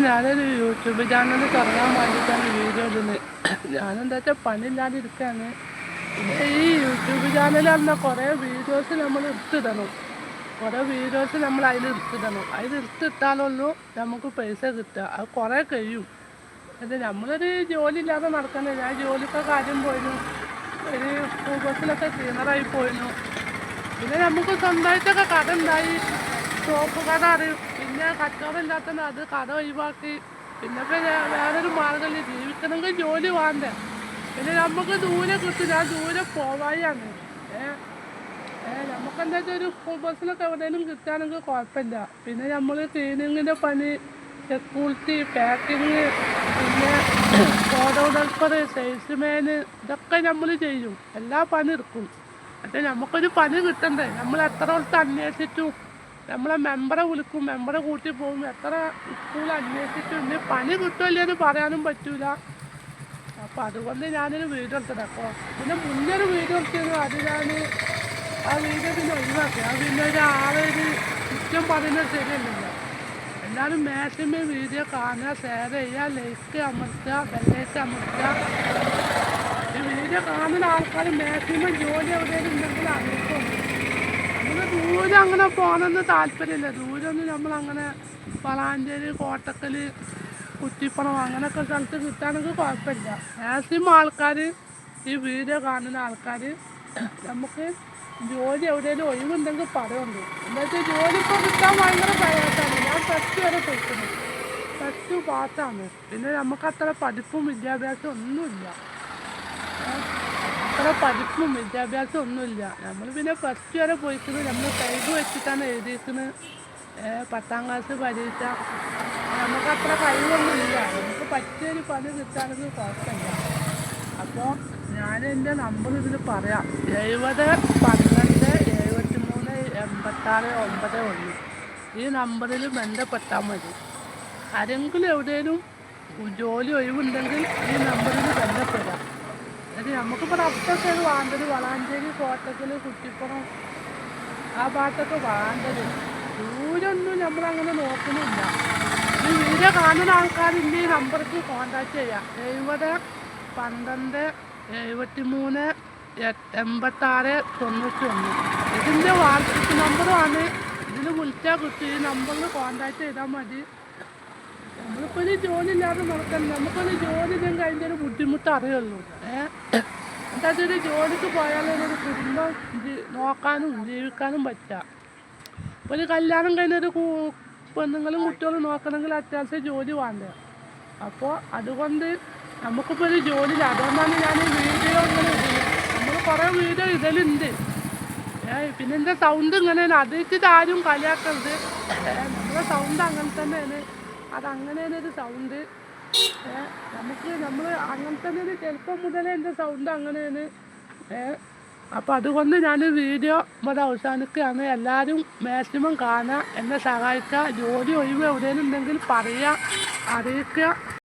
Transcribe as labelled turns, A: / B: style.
A: ഞാനൊരു YouTube channel തുടങ്ങാൻ വേണ്ടിയിട്ടാണ് വീഡിയോ ഇടുന്നത്. ഞാനെന്താ വെച്ചാൽ പണിയില്ലാതിരിക്കുകയാണ്. പിന്നെ ഈ യൂട്യൂബ് ചാനൽ പറഞ്ഞാൽ കുറേ വീഡിയോസ് നമ്മൾ എടുത്തിടണം. അതിൽ എടുത്തിട്ടാലുള്ളൂ നമുക്ക് പൈസ കിട്ടുക. അത് കുറേ കഴിയും. അത് നമ്മളൊരു ജോലി ഇല്ലാതെ നടക്കണ്ടേ. ഞാൻ ജോലിയൊക്കെ കാര്യം പോയിരുന്നു, ഒരു ബസ്സിലൊക്കെ ക്ലീനറായി പോയിരുന്നു. പിന്നെ നമുക്ക് സ്വന്തമായിട്ടൊക്കെ കട ഉണ്ടായി, ഷോപ്പ് കട അറിയും. പിന്നെ കച്ചവടം ഇല്ലാത്തത് അത് കട ഒഴിവാക്കി. പിന്നെ വേറൊരു മാർഗമില്ല, ജീവിക്കണമെങ്കിൽ ജോലി വേണ്ടേ. പിന്നെ നമുക്ക് ദൂരെ കിട്ടും. ഞാൻ ദൂരെ പോവായാണ്. നമുക്കെന്താ വെച്ചാൽ ഒരു സ്കൂൾ ബസ്സിലൊക്കെ എവിടെയെങ്കിലും കിട്ടുകയാണെങ്കിൽ കുഴപ്പമില്ല. പിന്നെ നമ്മൾ ക്ലീനിങ്ങിൻ്റെ പണി, സെക്യൂരിറ്റി, പാക്കിങ്, പിന്നെ ഓർഡർ ഹെൽപ്പർ, സെയിൽസ്മാന്, ഇതൊക്കെ നമ്മൾ ചെയ്യും. എല്ലാ പണി എടുക്കും. പക്ഷേ നമുക്കൊരു പണി കിട്ടണ്ടേ. നമ്മൾ എത്ര സ്ഥലത്ത് അന്വേഷിച്ചു, നമ്മളെ മെമ്പറെ വിളിക്കും, മെമ്പറെ കൂട്ടി പോകും, എത്ര സ്കൂൾ അന്വേഷിച്ചു. ഇനി പണി കിട്ടുമല്ലേ എന്ന് പറയാനും പറ്റൂല. അപ്പോൾ അതുകൊണ്ട് ഞാനൊരു വീഡിയോ എടുത്തത്. അപ്പോൾ പിന്നെ മുന്നൊരു വീഡിയോ എടുത്തിരുന്നു, അത് ഞാൻ ആ വീഡിയോ പിന്നെ ഒഴിവാക്കി. ആ പിന്നെ ഒരാളൊരു കുറ്റം പറയുന്നത് ശരിയല്ലല്ലോ. എല്ലാവരും മാക്സിമം വീഡിയോ കാണുക, ഷെയർ ചെയ്യുക, ലൈക്ക് അമർത്തുക, ബെല്ലൈക്ക് അമർത്തുക. ഈ വീഡിയോ കാണുന്ന ആൾക്കാർ മാക്സിമം ജോലി എവിടെയെങ്കിലും ഉണ്ടെങ്കിൽ അറിയിക്കും. നമ്മൾ ദൂരം അങ്ങനെ പോകണമെന്ന് താല്പര്യമില്ല. ദൂരമൊന്നും നമ്മളങ്ങനെ വളാഞ്ചേരി, കോട്ടക്കൽ, കുറ്റിപ്പുറം അങ്ങനെയൊക്കെ സ്ഥലത്ത് കിട്ടുകയാണെങ്കിൽ കുഴപ്പമില്ല. മാക്സിമം ആൾക്കാർ, ഈ വീഡിയോ കാണുന്ന ആൾക്കാർ, നമുക്ക് ജോലി എവിടെയെങ്കിലും ഒഴിവുണ്ടെങ്കിൽ പറയുന്നുണ്ട്. എന്താ വെച്ചാൽ ജോലി ഇപ്പോൾ കിട്ടാൻ ഭയങ്കര പ്രയാസമാണ്. ഞാൻ +2 വരെ പോയിക്കുന്നു, +2 പാസ്സാണ്. പിന്നെ നമുക്ക് അത്ര പഠിപ്പും വിദ്യാഭ്യാസം ഒന്നുമില്ല. നമ്മൾ പിന്നെ +2 വരെ പോയിക്കുന്നത്. നമ്മൾ കൈക് വെച്ചിട്ടാണ് എഴുതിയിരിക്കുന്നത്. 10ാം ക്ലാസ് പരീക്ഷ. നമുക്കത്ര കഴിവൊന്നുമില്ല. നമുക്ക് പറ്റിയൊരു പണി കിട്ടുകയാണെങ്കിൽ കുഴപ്പമില്ല. അപ്പോൾ ഞാൻ എൻ്റെ നമ്പർ ഇതിൽ പറയാം: 70 12 73 86 91. ഈ നമ്പറിൽ ബന്ധപ്പെട്ടാൽ മതി. ആരെങ്കിലും എവിടെയെങ്കിലും ജോലി ഒഴിവുണ്ടെങ്കിൽ ഈ നമ്പറിൽ ബന്ധപ്പെടാം. അത് നമുക്കിപ്പോൾ അപ്പുറത്തേക്ക് വേണ്ടത് വളാഞ്ചേരി, കോട്ടക്കൽ, കുറ്റിപ്പുറം ആ ഭാഗത്തൊക്കെ വേണ്ടത്. ദൂരമൊന്നും നമ്മളങ്ങനെ നോക്കുന്നില്ല. ഈ വീഡിയോ കാണുന്ന ആൾക്കാരിൻ്റെ ഈ നമ്പർക്ക് കോൺടാക്റ്റ് ചെയ്യാം: 70 12 73 86 91. ഇതിൻ്റെ വാട്സപ്പ് നമ്പറുമാണ്. ഇതിൽ വിളിച്ചാൽ കിട്ടും. ഈ നമ്പറിൽ കോൺടാക്റ്റ് ചെയ്താൽ മതി. നമ്മളിപ്പോൾ ഒരു ജോലി ഇല്ലാതെ നടക്കണം. നമുക്കൊരു ജോലി ഇല്ലെങ്കിൽ അതിൻ്റെ ഒരു ബുദ്ധിമുട്ട് അറിയുള്ളൂ. എന്താ വെച്ചാൽ ജോലിക്ക് പോയാലൊരു കുടുംബം നോക്കാനും ജീവിക്കാനും പറ്റുക. ഇപ്പോൾ ഒരു കല്യാണം കഴിഞ്ഞൊരു പെണ്ണുങ്ങളും കുട്ടികളും നോക്കണമെങ്കിൽ അത്യാവശ്യം ജോലി വേണ്ടേ. അപ്പോൾ അതുകൊണ്ട് നമുക്കിപ്പോൾ ഒരു ജോലിയില്ല. അതുകൊണ്ടാണ് ഞാൻ ഈ വീഡിയോ ഇങ്ങനെ ഇടുന്നത്. നമ്മൾ കുറേ വീഡിയോ ഇതിലുണ്ട്. പിന്നെ എൻ്റെ സൗണ്ട് ഇങ്ങനെയാണ്. അതിച്ചിട്ട് ആരും കളിയാക്കരുത്. നമ്മുടെ സൗണ്ട് അങ്ങനെ തന്നെയാണ്. അതങ്ങനെയാണ് ഒരു സൗണ്ട്. നമ്മൾ അങ്ങനെ തന്നെ ചെറുപ്പം മുതലേ എൻ്റെ സൗണ്ട് അങ്ങനെയാണ്. അപ്പോൾ അതുകൊണ്ട് ഞാൻ വീഡിയോ ഇവിടെ അവസാനിക്കുകയാണ്. എല്ലാവരും മാക്സിമം കാണുക, എന്നെ സഹായിക്കുക. ജോലി ഒഴിവ് എവിടെയെങ്കിലും ഉണ്ടെങ്കിൽ പറയുക, അറിയിക്കുക.